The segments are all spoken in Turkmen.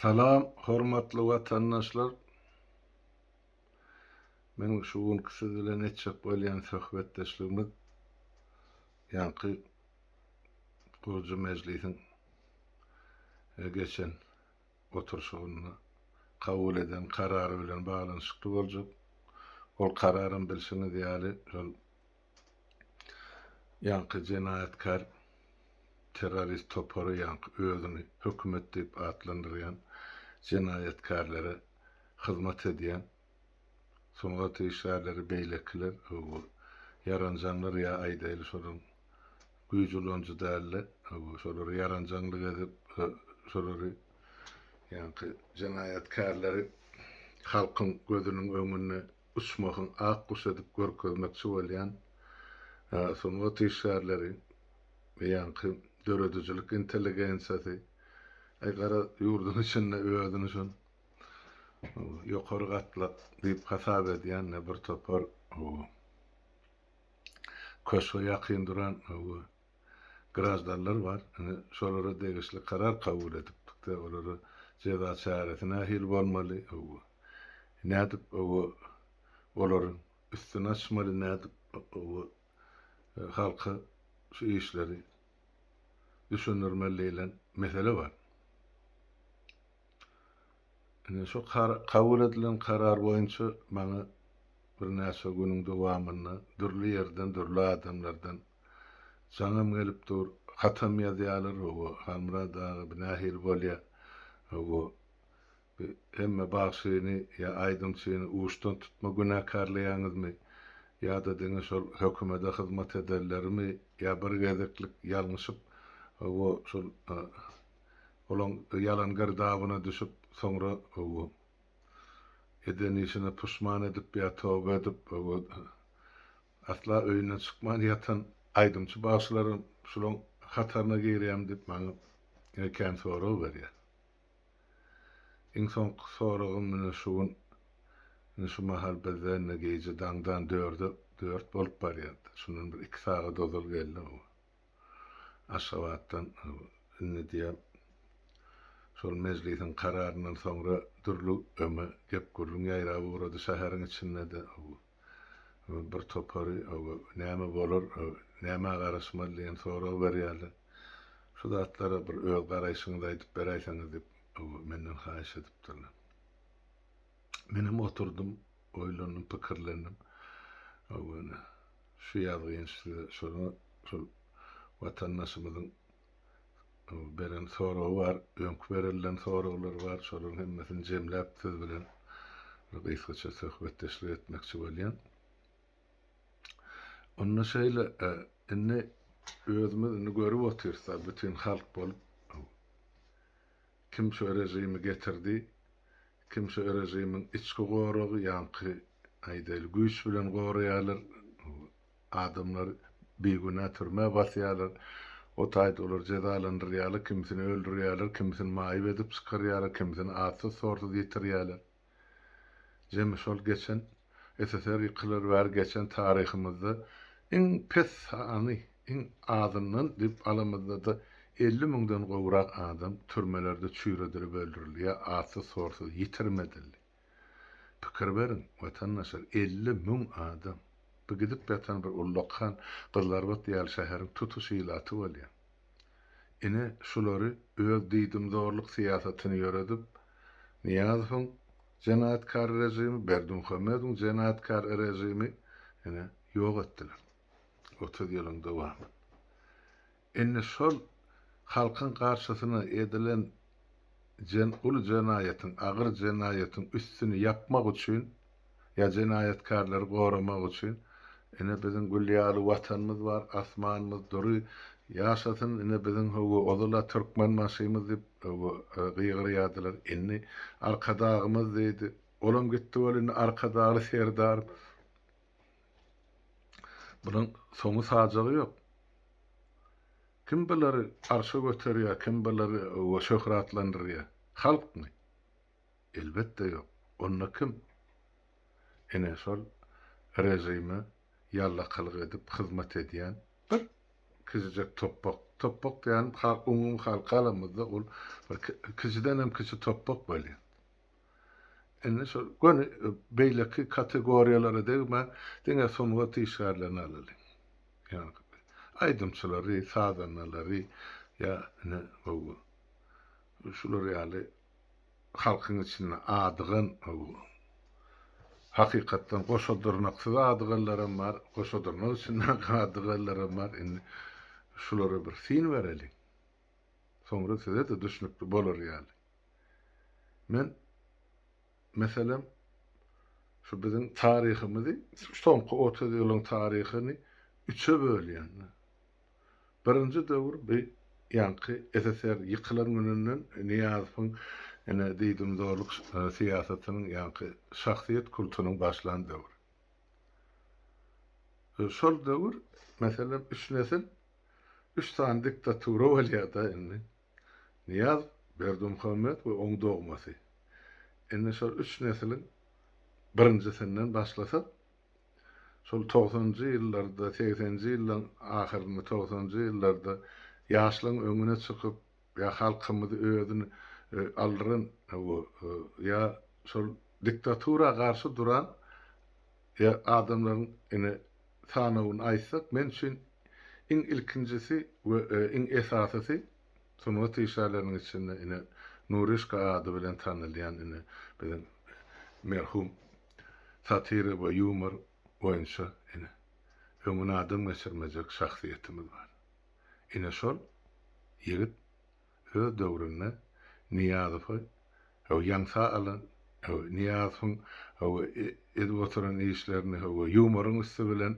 Salam, hormatly watandaşlar. Meniň şu günkü siz bilen etjek bolýan söhbetdeşligimiz ýanky Gurju Mejlisiň geçen oturşygyny kabul eden karary bilen baglanyşykly boljak. Ol kararyň bilşiňiz ýaly şol ýanky jenaýatkar terrorist topary ýanky özüni hökümet diýip atlandyrýan jenaýatkarlara hyzmat edýän soňra teşärleri beýlekler yaranjanlar ýa aýdaýly şolun güýjülenji dälle şolary yaranjanlyk edip şolary ýanky jenaýatkarlary halkyň gözüniň öňüne uçmagyň ak guş edip görkezmekçi bolýan soňra teşärleri ýanky döredüjilik intelligensiýasy aýgara ýurdun içinde özüni şol ýokary gatlap diýip hasap edýän bir topar köşe ýakyn duran grajdanlar bar. Şolara degişli karar kabul edipdi. Olary jeza çäresine ahil bolmaly. Nädip olaryň üstüne açmaly, nädip halka şu işleri düşünürmelilen mesele var. Şu kabul edilen karar boýunça maňa bir näçe günüň dowamyny dürli ýerden, dürli adamlardan jaňam gelip dur, hatam ýazýarlar, hamra dagy binahil bolýa. Hemme bagşyny ýa aýdymçyny uçdan tutma günakarlaýaňyzmy ýa-da diňe şol hökümete hyzmat ederlermi ýa bir gezeklik ýalňyşyp şol olan yalan gardabyna düşüp soňra eden işine puşman edip ýa tawba edip asla öýüne çykman ýatan aýdymçy başlaryň şolaň hataryna girýär diýip maňa kän soraw berýär. Iň soňky soragym mene şu mahal bizden geýje daňdan dört bolup barýardy. Şunun bir 2 sagat dozul geldi. Aşgabatdan ne diýär şol mejlisiň kararyndan soňra durly öme gep gurrun ýaýrap urady şäheriň içinde de bir topary näme bolar, näme garaşmaly diýen soraw berýärler. Şu zatlara bir öz garaýşyňyzy aýdyp beräýsäňiz diýip menden haýyş edipdirler. Menem oturdum, oýlanyp pikirlendim. Şu ýazgyn şol watandaşymyzyň beren sorawy var, öňkü berilen sorawlar var, şolaryň hemmesini jemläp siz bilen gysgaça söhbetdeşlik etmekçi bolýan. Onda şeýle indi özümiz görüp otursa bütün halk bolup kim şu rejimi getirdi, kim şu rejimiň içki goragy ýanky aýdaýly güýç bilen goraýarlar, adamlar beguna türme basýarlar. O taýda olar jezalandyrýarlar, kimsini öldürýärler, kimsini maýyp edip çykarýarlar, kimsini atsız sorsuz ýetirýärler. Jem şol geçen SSR ýykylar bar geçen taryhymyzda iň pes sany, iň azyndan diýip alamyzda da 50 000-den gowrak adam türmelerde çüýredirip öldürilýär, atsız sorsuz ýetirmedildi. Pikir berin, watandaşlar 50 000 adam bu gidip ýatan bir ullakhan Gyllarbat ýaly şäheriň tutuşylaty bolýar. Ine şolary öz diýdim zorluk siýasatyny ýöredip Niýazowyň jenaýatkar rejimi, Berdimuhammedowyň jenaýatkar rejimi ine ýok etdiler. 30 ýylyň dowamy. Ine şol halkyň garşysyna edilen ulu jenaýatyň, agyr jenaýatyň üstüni ýapmak üçin ýa jenaýatkarlary goramak üçin ine biziň gülýaly watanymyz bar, asmanymyz dury, ýaşasyn ine biziň ozula türkmen maşymyz diýip gygyrýardylar. Inni arkadagymyz diýdi. Olam gitdi bolany arkadagy serdar. Bunyň soňy sajagy ýok. Kim bilary arşa göterýär, kim bilary şöhratlandyrýar? Halkmy? Elbetde ýok. Onda kim? Ine şol rejime ýallakalyk edip hyzmat edýän bir kizijek toppak toppak diýen umum halkalamyzda ol kişiden hem kişi toppak bolýar. Enne şol göni beýleki kategoriýalara degme diňe soňga tişgärlerini alaly. Ýani aýdymçylary, sazanlary ýa ne bu şular ýaly halkyň içinde adygan hakykatdan goşadyrnaksyz adyganlaram bar, goşadyrnak üçin adyganlaram bar. Indi şulara bir sin bereli. Soňra size de düşnükli bolar ýaly. Men meselem şu bizim tarihimizi, soňky 30 ýylyň taryhyny 3'e bölýän. Birinji döwür bir ýanky SSR ýykylan gününden Niýazowyň ene diýdim zorluk siýasatynyň ýanky şahsiýet kulturynyň başlan döwür. Şol döwür meselem 3 nesil 3 tane diktatura bolýarda indi. Niýaz, Berdimuhammed we oň dogmasy. Indi şol 3 neslin birincisinden başlasak, şol 90-njy ýyllarda, 80-nji ýyllaryň ahyrynda, 90-njy ýyllarda ýaşlaryň öňüne çykyp, ýa halkymyzy özüni aldyran ýa şol diktatura garşy duran ýa adamlaryň ene sanawyny aýtsak, men üçin iň ilkinjisi we iň esasysy soňra tişärleriň içinde ene Nurişka ady bilen tanylýan ene bizim merhum satira we humor oýunçy ene öňüne adam geçirmejek şahsiýetimiz bar. Ene şol ýigit öz döwründe Niýazowy ýaňsa alan Niýazowyň edip oturan işlerini humoryň üstü bilen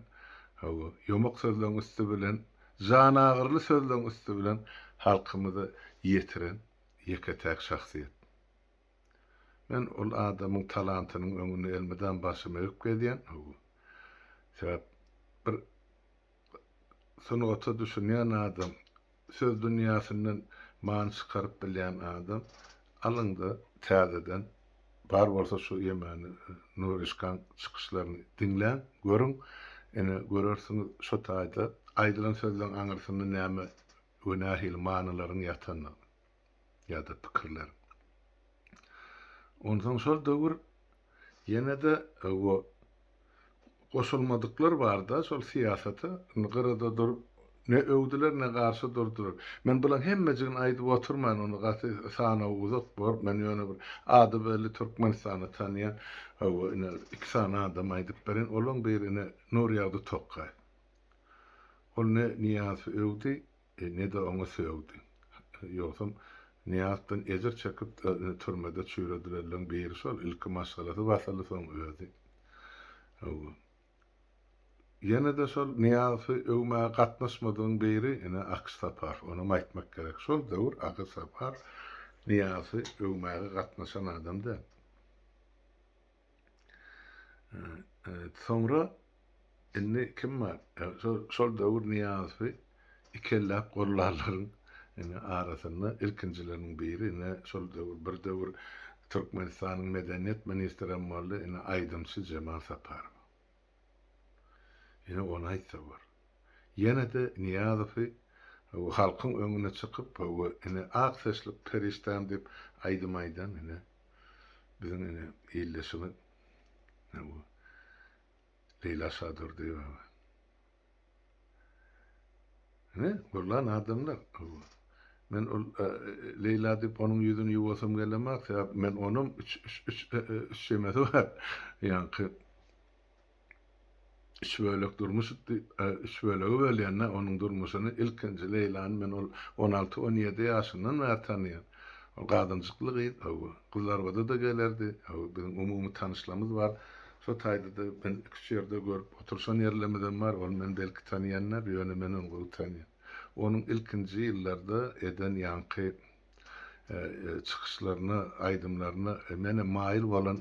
ýomak sözleriň üstü bilen jan agyrly sözleriň üstü bilen halkymyzy ýetiren ýeketäk şahsiýet. Men ol adamyň talantynyň öňüne elmeden başyma öýüp gedýän. Sebäp bir soňra düşünýän adam, söz dünýäsinden man çykaryp bilýän adam alyndy täzeden bar bolsa şu ýemeni Nurişkan çykyşlaryny dinläň, görüň, ene görersiňiz şu taýda aýdylan sözleň aňyrsyny näme günahil manalaryň ýatany ýa-da pikirler. Ondan şol döwür ýene de goşulmadyklar bar da şol siýasata gyrada durup ne öwdüler ne garşy durdular. Men bulan hemmejigini aýdyp oturman, onu gaty sanawy uzak bar. Men ýöne bir ady belli Türkmenistany tanıyan ine 2 sana adam aýdyp beren, olaň birine Nurýady Tokkay. Ol ne Niýaz öwdi, ne de oňa söwdi. Ýoksam Niýazdan ejer çekip türmede çüýredilen biri şol ilki maşgalasy basaly soň öwdi. Ýene de şol Niýazy öwmäge gatnaşmadygyň biri ene Aksapar. Onu aýtmak gerek. Şol döwür Aksapar Niýazy öwmäge gatnaşan adamdy. Soňra indi kim bar? Şol döwür Niýazy ikellap gollaryň ene arasynda ilkinjileriň biri ene şol döwür bir döwür Türkmenistanyň medeniýet ministri boldy ene Aýdymçy Jemal Sapar. Ene onu aýtsa bar. Ýene de Niýazowy halkyň öňüne çykyp ene ak sesli periştan diýip aýdymaydan ene bizim ene ýyllaşyny Leyla Sadur diýip. Ne? Bolan adamlar. Men ol Leyla diýip onuň ýüzüni ýuwasam gelemek, men onuň üç şemesi bar. Ýani üç bölek durmuşdy, üç bölegi bölýänne onuň durmuşyny ilkinji Leylany men ol 16-17 ýaşyndan bäri tanýan. Ol gadynçykly gyzlar da gelerdi. Bizim umumy tanışlarymız bar. Şo taýda da ben iki ýerde görüp oturşan ýerlemeden bar. Ol men belki tanýanlar, ýöne men onu tanýan. Onuň ilkinji ýyllarda eden ýanky çykyşlaryna, aýdymlaryna mene maýil bolan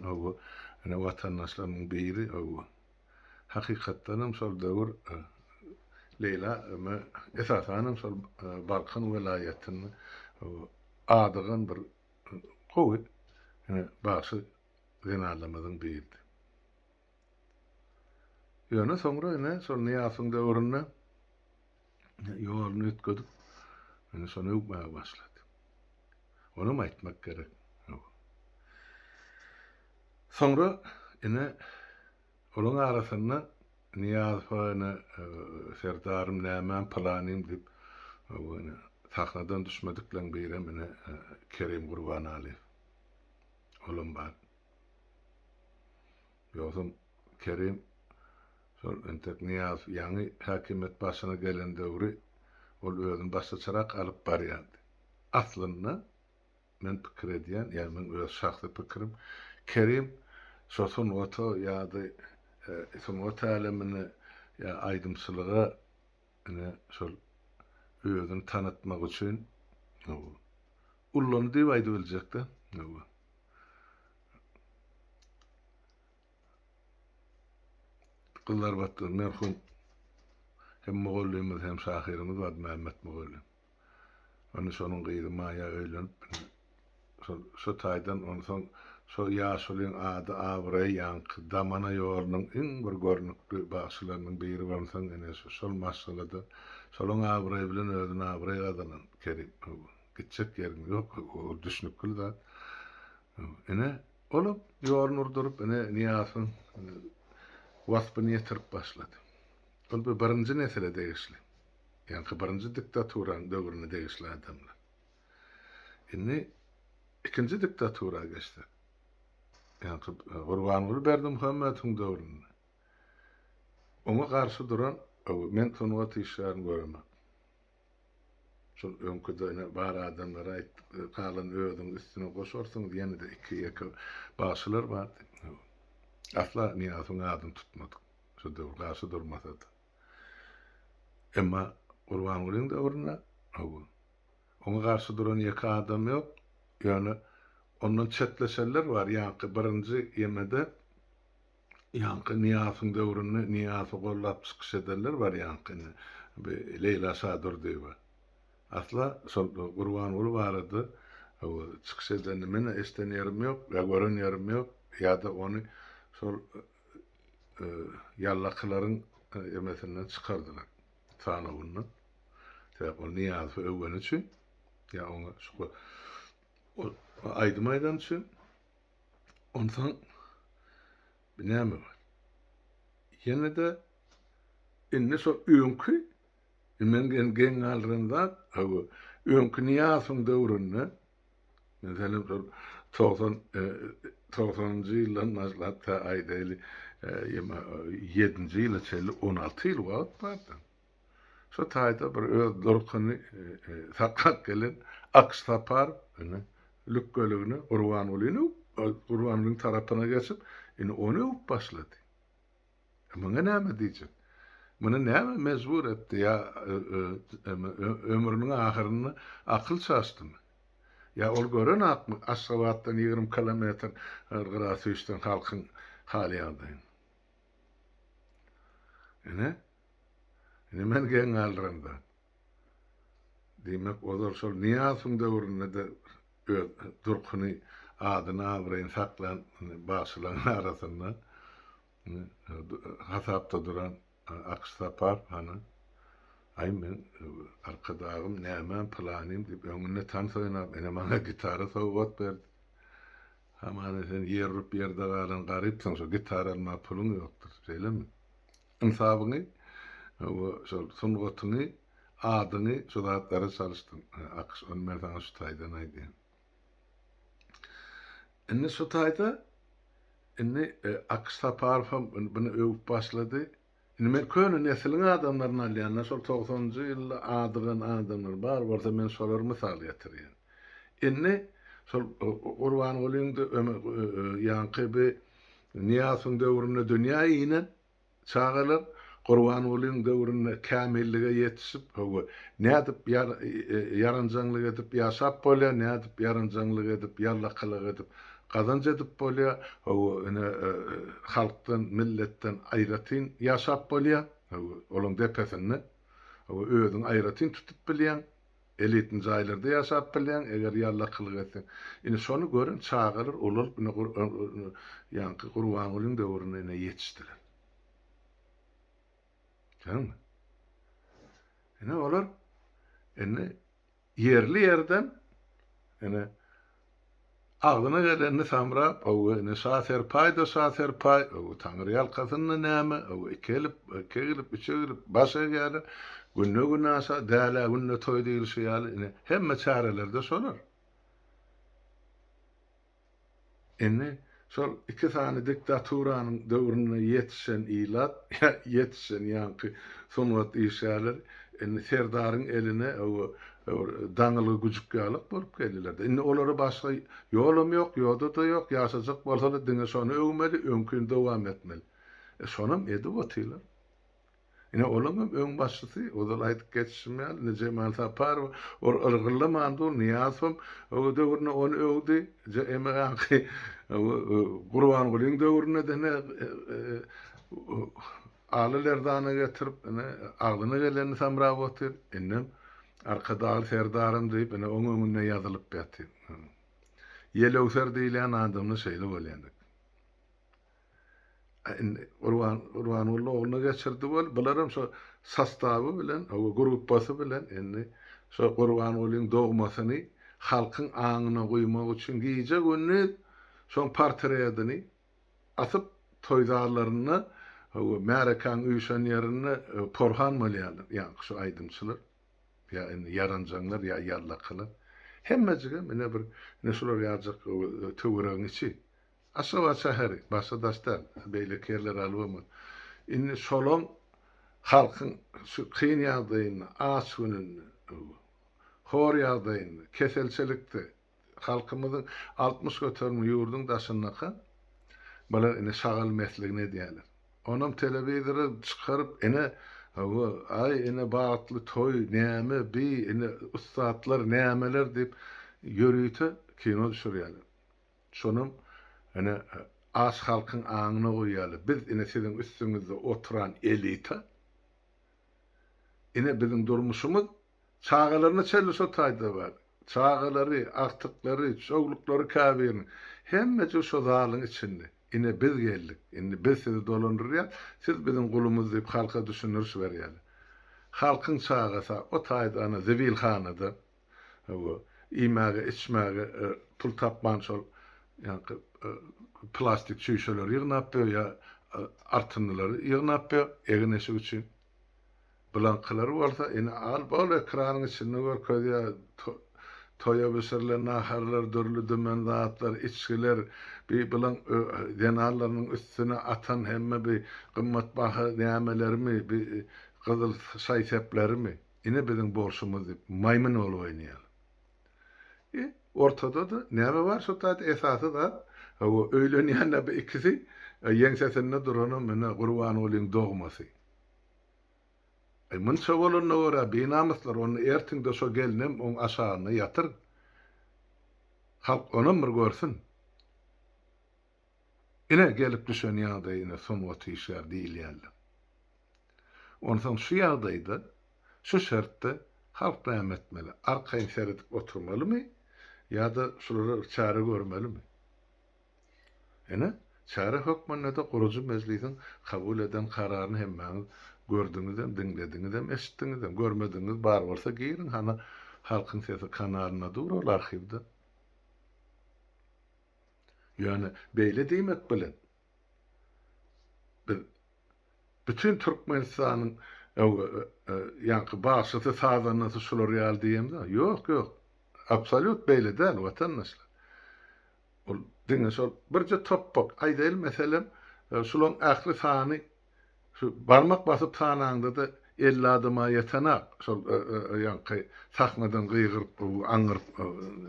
ene watandaşlaryň biri hakykatdan şol döwür Leyla esasen şol Balkan welaýatyny adygan bir gowy ene başy genellamadyň biri. Ýöne soňra ene şol Niýazyň döwründe ýolunu ötkedik. Ene şonu öwmäge başlady. Onu aýtmak gerek. Sonra ene olan arasynda Niyaz fayna serdarym nämen planym dip ene tahnadan düşmediklen beýrem ene Kerim Gurbanaly. Olum bar. Ýogum Kerim şol entek Niyaz ýaňy häkimet başyna gelen döwri ol özüň başçyrak alyp barýardy. Aslynda men pikir edýän, ýani men öz şahsy pikirim, Kerim şosun oto ýa-da sungat alemini ýa aýdymçylyga ene şol özüni tanıtmak üçin ullany diýip aýdyp biljekdi. Kıllar battı, merhum hem Moğolluyumuz hem şahirimiz var, Mehmet Moğollu. Onu sonun gıydı maya öýlenip, şu taydan onu son şu ýaşulyň ady Abrey ýanky damana ýolunyň iň bir görnükli başlarynyň biri bolsaň ene şol masalada şoluň Abrey bilen özüni Abrey gazanan Kerim. Gitjek ýerim ýok, o düşnükli zat. Ene olup ýoluny urdurup ene Niýasyň wasbyny ýetirip başlady. Ol bir birinji nesile degişli. Ýani birinji diktaturan döwrüne degişli adamlar. Indi ikinji diktatura geçdi. Ýani Gurbanuly Berdimuhammedowyň döwründe. Ona garşy duran men tonuga tişärin göremem. Şol öňküde bar adamlara aýtdy, kalan özüň üstüne goşarsyň diýende iki başylar bar. Asla Niýazyň adyny tutmadyk. Şu döwür garşy durmasady. Emma Gurbanulyň döwründe ona garşy duran ýeki adam ýok. Ýani ondan çetleşenler var. Ýani birinji ýemede ýani Niýazyň döwründe Niýazy gollap çykyş edenler var ýani. Leyla Sadur diýip. Asla şol Gurbanuly barady. Çykyş edeni men estenýärim ýok, görenýärim ýok. Ýa-da onu şol ýallakylaryň emesinden çykardylar. Tanawundan. Sebäp ol Niýazy öwgen üçin ýa ona şu aýdymaýdan üçin ondan näme bar? Ýene-de inne şol öňkü men gen alrynda öňkü Niýazyň döwründe meselem şol 90-njy ýyldan başlapda aýdaly 7-nji ýyla çelli 16 ýyl wagt bardy. Şu taýda bir öz durkuny sakak gelen Aksapar lükgölügini Gurbanulyň tarapyna geçip onu başlady. Muňa näme diýjek? Muny näme mezbur etdi ýa ömrüniň ahyryny akyl çaşdymy? Ya ol gören Aşgabatdan 20 kilometr ırgyrasy üçden halkyň hali ýagdaýy. Ene men gen alranda. Demek olar şol Niýazyň döwründe durkuny adyny Abreyň saklan başlaryň arasynda hasapda duran Aksapar ay men arkadagym näme planym diýip öňüne tansaýnap ene maňa gitara sowgat berdi. Hamany sen ýerrup ýerde galan garypsyň, şo gitara alma pulyň ýokdur, söýlemi? Insabyny şol sungatyny adyny şu zatlara çalışdym. Akş onlardan şu taýdan aýdy. Enne şu taýda Aksapar bunu öwüp başlady. Men köni nesiliň adamlaryny alýan, şol 90-njy ýylda adygan adamlar bar, bolsa men şolary mysal getirýän. Enne şol Gurbanulyň ýanky Niýazyň döwründe dünýä ýyny çağalar Gurbanulyň döwründe kämillige ýetişip, nädip yaranjanglyk edip ýaşap bolýar, nädip yaranjanglyk edip ýallakylyk edip kazanç edip bolýar, ene halkdan, milletden aýratyn ýaşap bolýar, olaň depesinde özüň aýratyn tutup bilýän, elitin jaýlarda ýaşap bilýän, eger ýallakylyk etsen. Ine şonu gören çağalar olar ýani Gurbanulyň döwrüne ýetişdiler. Tamam. Ene olar yerli yerden yani ağzına geleni samrap, o ne safer pay da safer pay, o tanrıyal kadını näme, o kelip, üçelip, başa gelir, günne günasa, däle günne toy değil şu yani, hemme çarelerde solar. Şol iki tane diktaturanın döwrüne yetişen ilat, yetişen yankı sonrat işalar, serdarın eline o dаңyly güjükkä alyp bolup geldiler. Indi olara başga ýolum ýok, ýolda da ýok, ýaşajak bolsa da diňe şonu öňmeli, öňkün dowam etmeli. Şonam edi watylar. Ine olamam öň başçysy, ozal aýdyp geçişmeli, neje mal tapar, ırgyrlamandy, niýazym, o döwrüne onu öwdi, je emeňki Gurban Gulyň döwrüne dene alylardana getirip, aglyna geleni samrap otyr, innem arkadaly serdarym diýip, oň öňüne ýazylyp ýaty. Ýelewser diýilen adamny şeýle bolýandyk. Urwan oğluna geçirdi bol, bilerim şu sastavı bilen, o gruppası bilen, şu Urwan Gulyň dogmasyny halkyň aňyna goýmak üçin giýje günni şoň portretini asyp toýdarlaryny, o Märekan üýşen ýerine porhan bolýarlar, ýa-ni şu aýdymçylar, ýa yaranjanlar, ýa ýallakylar. Hemmejige mene bir şular ýazjak töweregiň içi. Aşağı şäheri, başa daşdan, beýle kerler alwamy. Inni şolon halkyň şu kyn ýagdaýyny, aç gününi, hor ýagdaýyny, keselçilikdi, halkymyzyň 60 götürmi ýurdun daşynaka, bular ine şagal meslegine diýerler. Onam telewizora çykaryp, ine baatly toy, näme, ine ustatlar, nämeler diýip ýörüýte kino düşürýärler. Şonum az halkyň aňyna goýýarlar. Biz ine siziň üstüňizde oturan elita, ine biziň durmuşymyz çağalaryna çelişe taýda bar. Çağalary, aktyklary, çoğluklary käbirini hemme şu zalyň içinde. Ine biz geldik. Ine biz sizi dolandyrýar, siz biziň gulumyz diýip halka düşünürüş berýärler. Halkyň çağasa o taýdana zibil hanada, imäge, içmäge pul tapman şol ýa-ni plastik şüşeler ýygnap ýa artynlary ýygnap egineşik üçin blankalary bolsa ine al bol ekranyň içinde görkezýär toýa beserler, naharlar, dörlü dümen zatlar, içkiler, bir bilan denarlarynyň üstüne atan hemme bir gymmatbaha nämelerimi, bir gyzyl şaýseplerimi, ine biziň bolşumyz diýip maýmyn bolup oýnaýar. Ortada da näme bar şu taýda esasy da o öýlenýänler bir ikisi ýeňsesinde duranam mene Gurban Gulyň dogmasy. Mun şowalanyna görä beýnamyslar onu ertiňde şo gelnem oň aşagyna ýatyr. Halk onu bir görsün. Ine gelip düşen ýagdaýyna somgat işler diýilýärler. Ondan şu ýagdaýda, şu şertde halk näme etmeli? Arkaýy seredip oturmalymy? Ya da şulara çare görmelimi? Çare hokmanyna da gurucu meclisiň kabul eden kararyny hemmäňiz gördüňizem, diňlediňizem, eşitdiňizem, görmediňiz bar bolsa girin, halkyň sesi kanalyna dur, ol arhivde. Ýöne beýle diýmek bilen bütün Türkmenistanyň ýa-ni başysy sazanysy şular ýaly diýemde. Ýok. Absolut beýle däl watandaşlar. Ol diňe şol birje toppak aýdyl meselem şulan ähli sany şu barmak basyp tanaňda da 50 adyma ýetenak şol ýa-ni sahnadan gyýgyryp aňyryp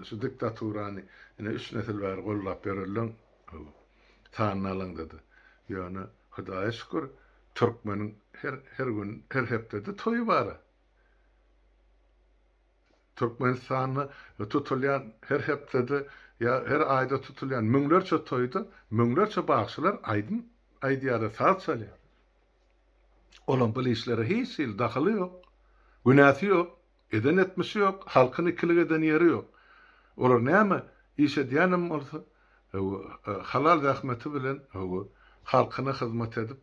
şu diktaturany ine 3 nesil bäri gollap berilen tanalandydy. Ýöne Hudaýa şükür Türkmeniň her gün her hepde toýu bar. Türkmenistanyň tutulýan her hepde ya her aýda tutulýan müňlerçe toýda, müňlerçe bagşylar aýdýar saat çalýar. Olan bu işlere hiç dahaly ýok, günäsi ýok, eden etmesi ýok, halkyny ikilik eden ýeri ýok. Olar näme iş edýänem bolsa, halal rahmeti bilen halkyna hyzmat edip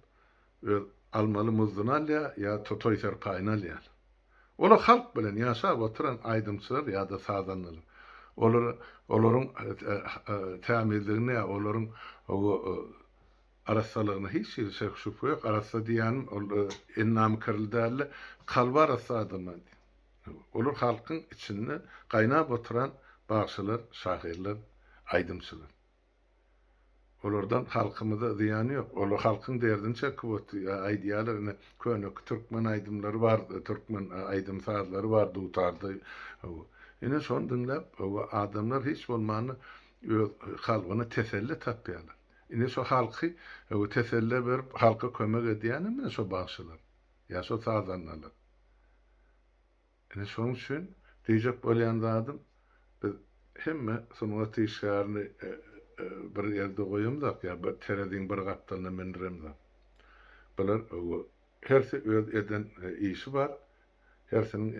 almaly muzduny alýar ýa toýser paýyny alýar. Olar halk bilen ýaşap oturan aýdymçylar ýa-da sazanlar. Olaryň tämirligine, olaryň arasalygyna hiç şek şüphe ýok. Arasa diýänim ol ennam kirildäli kalba arasa adamlar. Olar halkyň içinde gaýnap oturan bagşylar, şahyrlar, aýdymçylar. Olardan halkymyza ziýany ýok. Olar halkyň derdini çekip aýdýarlar. Könek türkmen aýdymlary bar, türkmen aýdym sazlary bar dutardy. Ine şonu dinläp, adamlar hiç bolmany öz halgyna teselli tapýarlar. Ine şo halky teselli berip halka kömek edýäni mene şo bagşylar. Ýa şo sazanlar. Ine şonuň üçin diýjek bolýan zadym biz hemme sonuňa tişgärni bir ýerde goýamdak ýa bir terediň bir gapdalyna mendiremdik. Bular herse öz eden işi bar. Hersiniň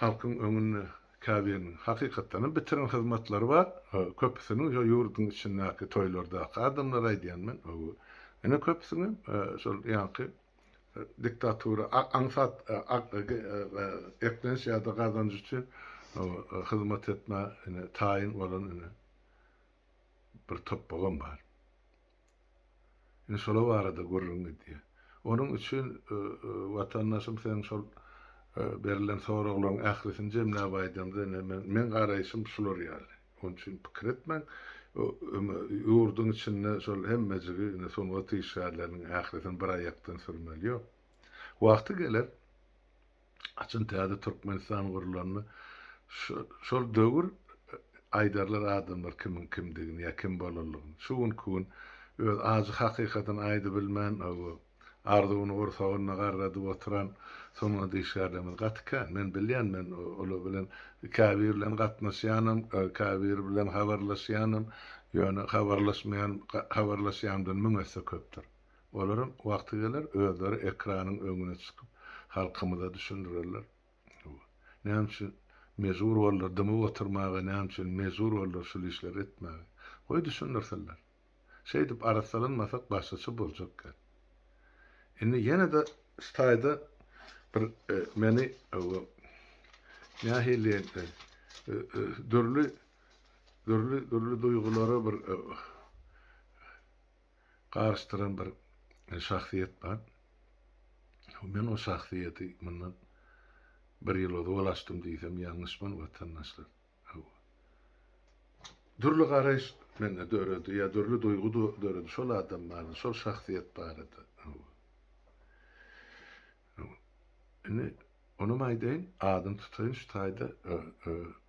halkyň öňüne käbiriniň hakykatdan bitiren hyzmatlary bar. Köpüsini ýurduň içindäki toýlarda adamlar aýdýan men. Ene köpüsini şol ýanky diktatura ansat eklenş ýa-da gazanjy üçin hyzmat etme taýin bolan bir top bolan bar. Şola barada görürüň diýe. Onuň üçin watandaşym sen şol berilen soraglaryň ählisini jemläp aýdymda men garaýşym şular ýaly. Onuň üçin pikir etmeň. Ýurduň içinde şol hemmejigi soňga tişgärleriň ählisini bir aýakdan sürmeli ýok. Wagty geler açyn täze Türkmenistan gurulanyny şol döwür aýdarlar adamlar kimin kimdigini ýa kim bolanlygyny. Şuň kun öz azy hakykatyn aýdy bilmän ardugyny gorsagyna garrady oturan soňra diýşärler gatkan men bilýän men ola bilen käbir bilen gatnaşýanym, käbir bilen habarlaşýanym, ýöne habarlaşýandan müňese köpdir. Olaryň wagty geler özleri ekranyň öňüne çykyp halkymyza düşündirerler. Näme üçin mezur bollar dymy oturmagy, näme üçin mezur bollar şol işler etmäge. Goý düşündirseler. Şeýdip arasalanmasak başgaça boljak. Indi ýene de staýda bir meni nähili dürli duýgulary bir garşdyran bir şahsiýet bar. Men o şahsiýeti mundan bir ýyl dolaşdym diýsem ýalňyşman watandaşlar. Dürli garaýş mende döredi ýa dürli duýgu döredi şol adamlar, şol şahsiýet barada. Ine onu maýdaýyn adym tutaýyn şu taýda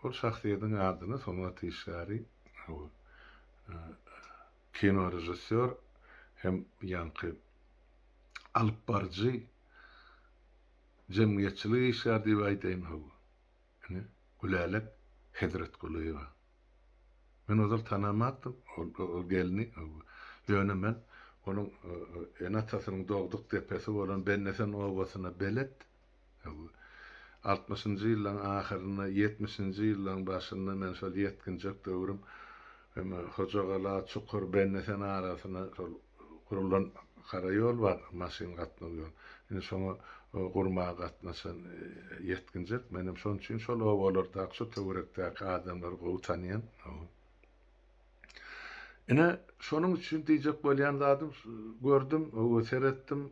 ol şahsiýetiň adyny soňra tişgäri kino rejissör hem ýanky alyp barjy jemgyýetçilik işler diýip aýdaýyn hawa. Ine Gülalek Hedret Gulaýewa. Men ozal tanamatym, ol gelni ýöne men onuň enatasynyň dogduk tepesi bolan Bennesen obasyna belet 60-njy ýyllaryň ahyryna 70-nji ýyllaryň başynda men şol ýetkinjek döwrüm Hojagala çukur Bennesen arasyna şol kurulan kara ýol bar, maşyn gatnagy ýol. Ine şoňa gurmaga gatnaşan ýetkinjek menim şoň üçin şol obalarda şu töwerekdäki adamlar gowy tanýan. Ine şonuň üçin diýjek bolýan zadym gördüm, seretdim.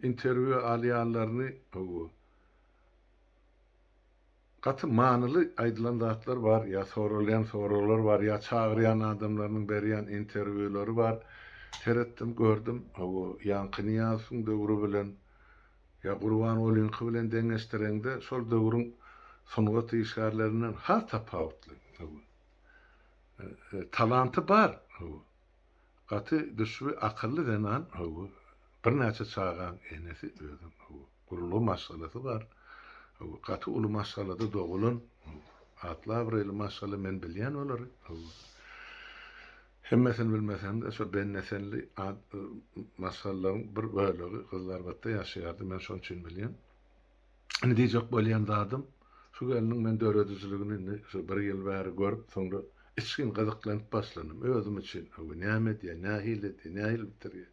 Interview alýanlaryny gaty manyly aýdylan zatlar bar, ýa sorulýan soraglar bar, ýa çagyrýan adamlaryň berýän interwiewlary bar. Seretdim, gördüm. Ýanky Niýazowyň döwri bilen ýa Gurban Olyňky bilen deňeşdirende şol döwrüň soňga tişgärlerinden has tapawutly. Talanty bar. Gaty düşübi akylly denan bir näçe çağan enesi özüm gurulu masalasy bar. Gaty uly masalada dogulun atla bir masala men bilýän olary. Hemmesini bilmesem de şo Bennesenli masalaryň bir bölegi kızlar batda ýaşaýardy, men şoň üçin bilýän. Ine diýjek bolýan zadym şu gelniň men döredüçiligini şu bir ýyl bäri görüp soňra içkin gyzyklanyp başlanym özüm üçin. Näme diýe, nähil bitirýär.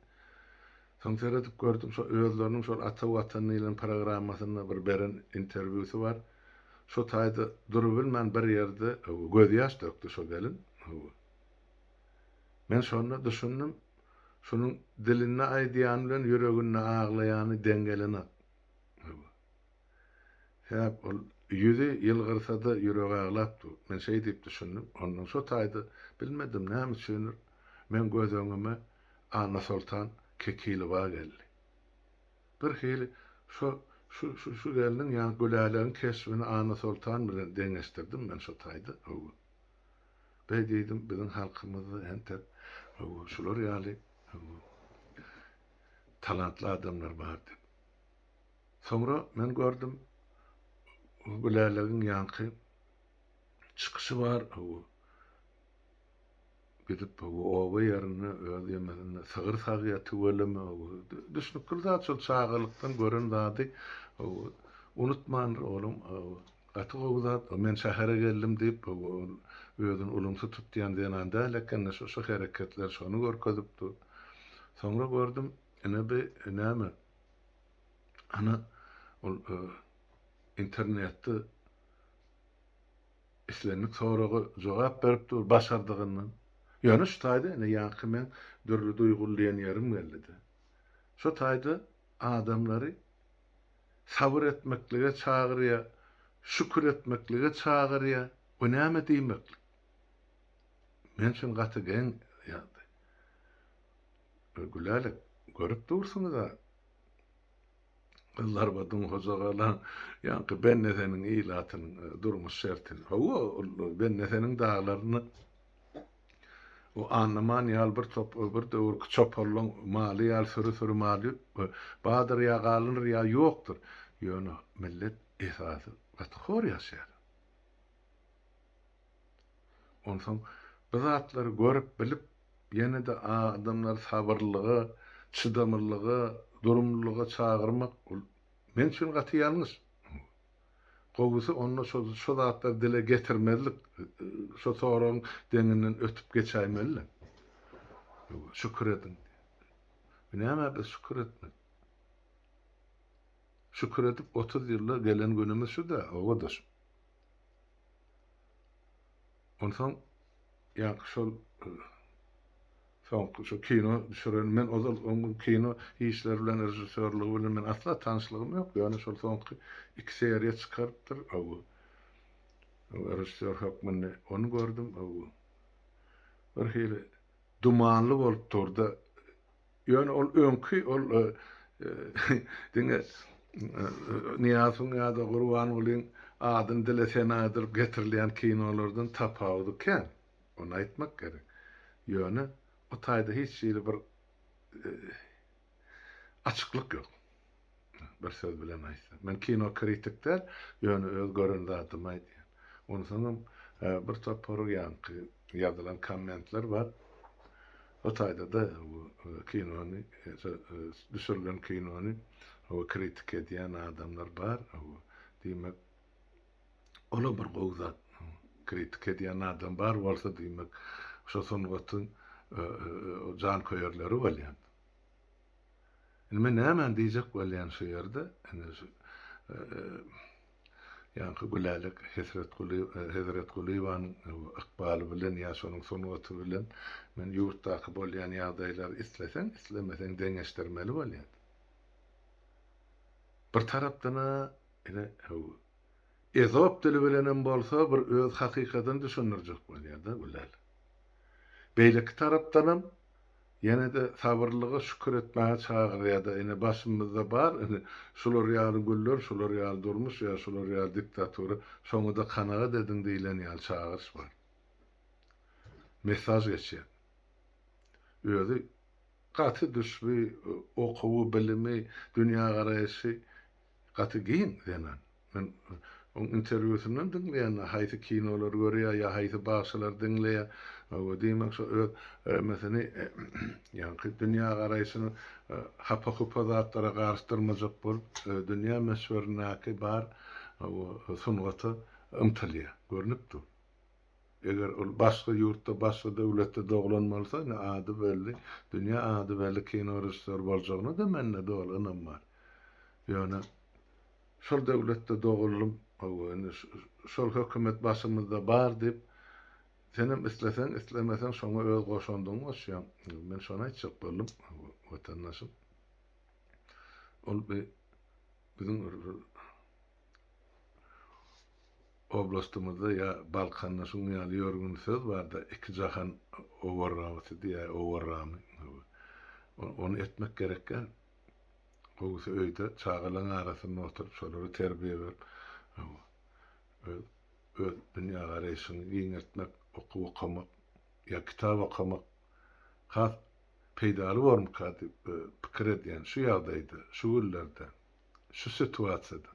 Soňra edip gördüm, şo özleriniň şol ata watany bilen programmasyna bir beren interwýusy bar. Şo taýda durup bilmän bir ýerde göz ýaş dökdi şo gelin. Men şonu düşündüm, şunun diline aýdýan bilen ýüregine aglaýany dengelene. Hep ol ýüzi ýylgyrsa-da ýüregi aglapdy. Men şey diýip düşündüm, ondan şo taýda bilmedim näme üçindir. Men göz öňüme Ana Sultan Kekilova geldi. Bir hili şu gelinin ýa gülalerin kesbini Ana Sultan bilen deňeşdirdim men şo taýda. Ben diýdim biziň halkymyzda ente şular ýaly talantly adamlar bar dip. Soňra men gördüm gülalerin ýanky çykyşy bar. Gidip owa ýerine öz ýemezine sygyr sagyýaty weleme düşünüp zat şol çağırlykdan gören zady unutman oğlum gaty gowzat men şähere geldim diýip özüni ulumsy tutýan denanda lekin şu hereketler şonu görkezipdi. Soňra gördüm näme ana ol internetde islenmek soragy jogap berip dur başardygyndan. Ýöne şu taýda ýanky men dürli duýgulaýan ýerim geldi. Şo taýda adamlary sabır etmeklige çağırýar, şükür etmeklige çağırýar. O näme diýmek? Men şun gaty gen ýa-da. Gülale görüp dursunuz da. Kızlar badın hozagalan ýanky ben neseniň ilatynyň durmuş şertini. Ben neseniň dağlaryny o anlaman ýal bir top bir döwür çopallan maly ýal sürü maly badyr ýa galynır ýa ýokdur. Ýöne millet esasy gatxor ýaşar. Onsoň bu zatlary görüp bilip ýene-de adamlar sabırlygy, çydamlygy, durumlulyga çağırmak men üçin gaty ýalňyş. Gowusy onu şo zatlar dile getirmezlik, şo soraň deňinden ötüp geçäýmeli. Şükür edin. Näme biz şükür etmek? Şükür edip 30 ýylda gelen günümüz şu da, owadyr. Onsoň ýa şol şu kino düşüren men o kino işler bilen rejissörlügi bilen men asla tanışlygym ýok. Ýani şol soňky 2 seriýa çykardyr. Rejissör hakmyny onu gördüm. Bir hili dumanly bolup durdy. Ýöne ol öňki ol diňe Niýazyň ýa-da Gurbanyň adyny dile senadyr getirilýän kinolardan tapawdyken, onu aýtmak gerek. Ýöne o taýda hiç ýeri bir açyklyk ýok. Bir söz bilen aýtsam. Men kino kritikler ýöne öz gören zatym aýdýan. Onsoň bir topar ýanky ýazylan kommentler bar. O taýda da kinony düşürilen kinony kritik edýän adamlar bar. Diýmek ola bir gowzat kritik edýän adam bar bolsa diýmek şo sonwatyň jan koýarlary bolýan. Men näme diýjek bolýan şu ýerde? Ýanky gülalik Hezret Gulywan ykbaly bilen ýa şonuň sonwaty bilen men ýurtdaky bolýan ýagdaýlar isleseň, islemeseň deňeşdirmeli bolýan. Bir tarapdan Ezop dili bilenem bolsa bir öz hakykatyny düşünürjek bolýar-da gülal. Beýleki tarapdanam ýene-de sabırlyga şükür etmäge çagyrýar-da. Ene başymyzda bar, şular ýaly güller, şular ýaly durmuş ýa şular ýaly diktatura, şoňda kanagat edin diýilen ýaly çağırış bar. Mesaj geçýär. Özi gaty düşbi, okuwy, bilimi, dünýä garaýşy gaty giň denen. Men on interwýusyny dinleýän, haýsy kinolar görýär ýa haýsy başlar dinleýär. Diýmek şu mesele ýanky dünýä garaýşyny hapa-hupa zatlara garşdyrmajak bolup dünýä meşhurnaky bar sunwaty ymtylýar, görnüpdi. Eger ol başga ýurtda, başga döwletde doglanmalsa, ne ady belli, dünýä ady belli kino rejissör boljagyna da menne dolanam bar. Ýöne şol döwletde dogullum, şol hökümet başymyzda bar dip, senem islesen, islemesen şoňa öz goşandygyň bolýar. Men şonu aýtjak boldum, watandaşym. Ol bizim oblastymyzda ya Balkanda şuň ýaly ýörgün söz bar da, iki jahan owarramasy diýär, owarramy. Onu etmek gerekken, gowy öýde çağalaň arasynda oturup şolary terbiýe berip, öz dünýä garaýşyny giňertmek, okumak, ya kitap okumak, has peýdaly bolmak diýip pikir edýän şu ýagdaýda, şu günlerde, şu situasiýada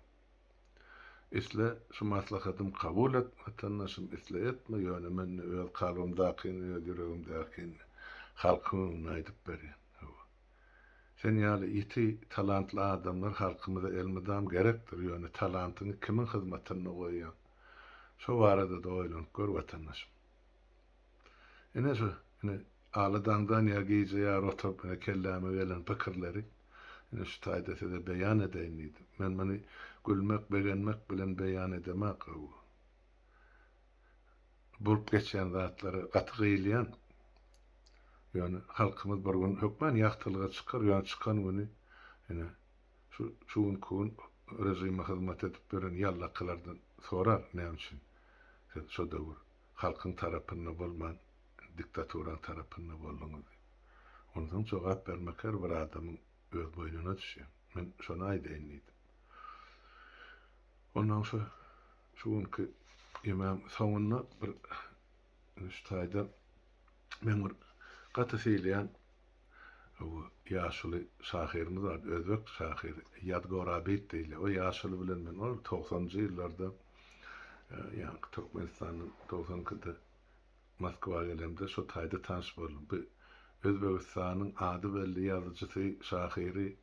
isle şu maslahatym kabul et, watandaşym isle etme, ýöne men öz kalbymdaky, öz ýüregimdaky halkyma aýdyp berýän. Sen ýaly iti talantly adamlar halkymyza elmydam gerekdir, ýöne talantyny kimin hyzmatyna goýýan. Şo barada da oýlanyp gör watandaşym. Ene şu, aladandan ya giyce ya oturup kelleme gelen pikirleri şu taýdasy da beýan edeýin diýdi. Men meni gülmek, begenmek bilen beýan edemek. Bulup geçen zatlary gaty gylýan. Ýöne halkymyz bir gün hökmen ýagtylyga çykar, ýöne çykan güni şu gün rejime hyzmat edip beren ýallakylardan sorar näme üçin. Şo döwür halkyň tarapynda bolman, diktaturan tarapynda boldyňyz. Ondan jogap bermek her bir adamyň öz boýnuna düşýär. Men şonu aýdaýyn diýdim. Ondan şu günkü imam soňuna bir üstaýda men bir gaty söýleýän ýaşuly şahyrymyz bar, özbek şahyry Ýadgor Abid diýilýär. O ýaşuly bilen men 90-njy ýyllarda ýa-ni Türkmenistanyň 90-njy Moskwa gelemde şu taýda tanış boldum. Özbegistanyň ady belli ýazyjysy, şahyry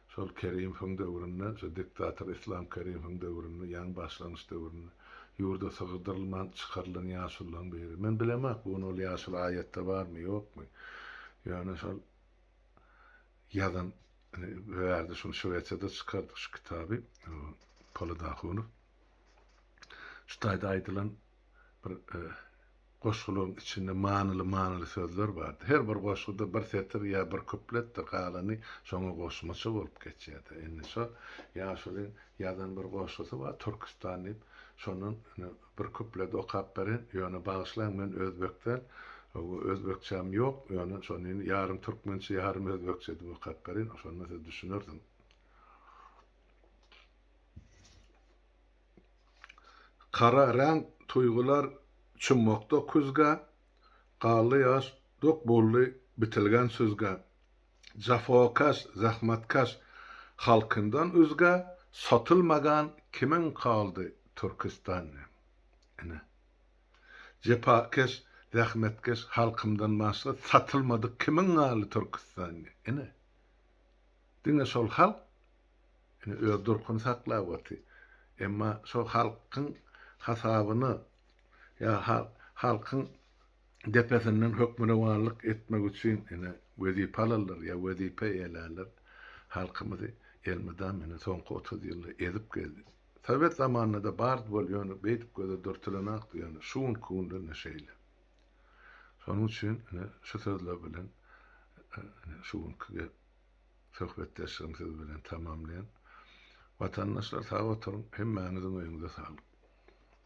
şol Kerimowyň döwründe, şu diktator Islam Kerimowyň döwründe, ýaňy başlanýyş döwründe ýurda sagdyrylman, çykarylan ýaşulyň biri. Men bilemek bunu ol ýaşul aýatda barmy, ýokmy? Ýöne şol ýazan berdi şunu Şwetsiyada çykardy şu kitaby, Poladahuny. Şu taýda aýdylan bir goşgulyň içinde manyly sözler bardy. Her bir goşguda bir setir ýa bir kupletdir galany şoňa goşmaçy bolup geçýärdi. Endi şo ýaşulyň ýazan bir goşgusy bar, Türkistan diýip, şonun bir kuplet okap beren, ýöne bagyşlaň men özbekden, özbekçem ýok, ýöne şonu ýarym türkmençe, ýarym özbekçe diýip okap beren, şonu da düşünürdim. Kara rang tuýgular çummokda kuzga, galy ýaş dok bolly bitilgen sözga, jafokaş, zahmatkaş halkyndan üzga satylmagan kimin kaldy Türkistan? Jepakeş, zahmetkeş halkymdan başga satylmady kimin galy Türkistan? Diňe şol halk öz durkuny saklap oty. Emma şol halkyň hasabyny ya halkyň depesinden hökmüne warlyk etmek üçin wezipe alarlar ya wezipe eýlerler. Halkymyzy elmydam soňky 30 ýylda edip geldi. Sowet zamanynda da bar bolýan, beýdip göze dörtülen akdy, şu günkü neşeýle. Şonuň üçin şu sözler bilen şu günkü söhbetdeşigimiz bilen tamamlayan watandaşlar sağ oturun, hemmäňiziň öýüňize sağlyk.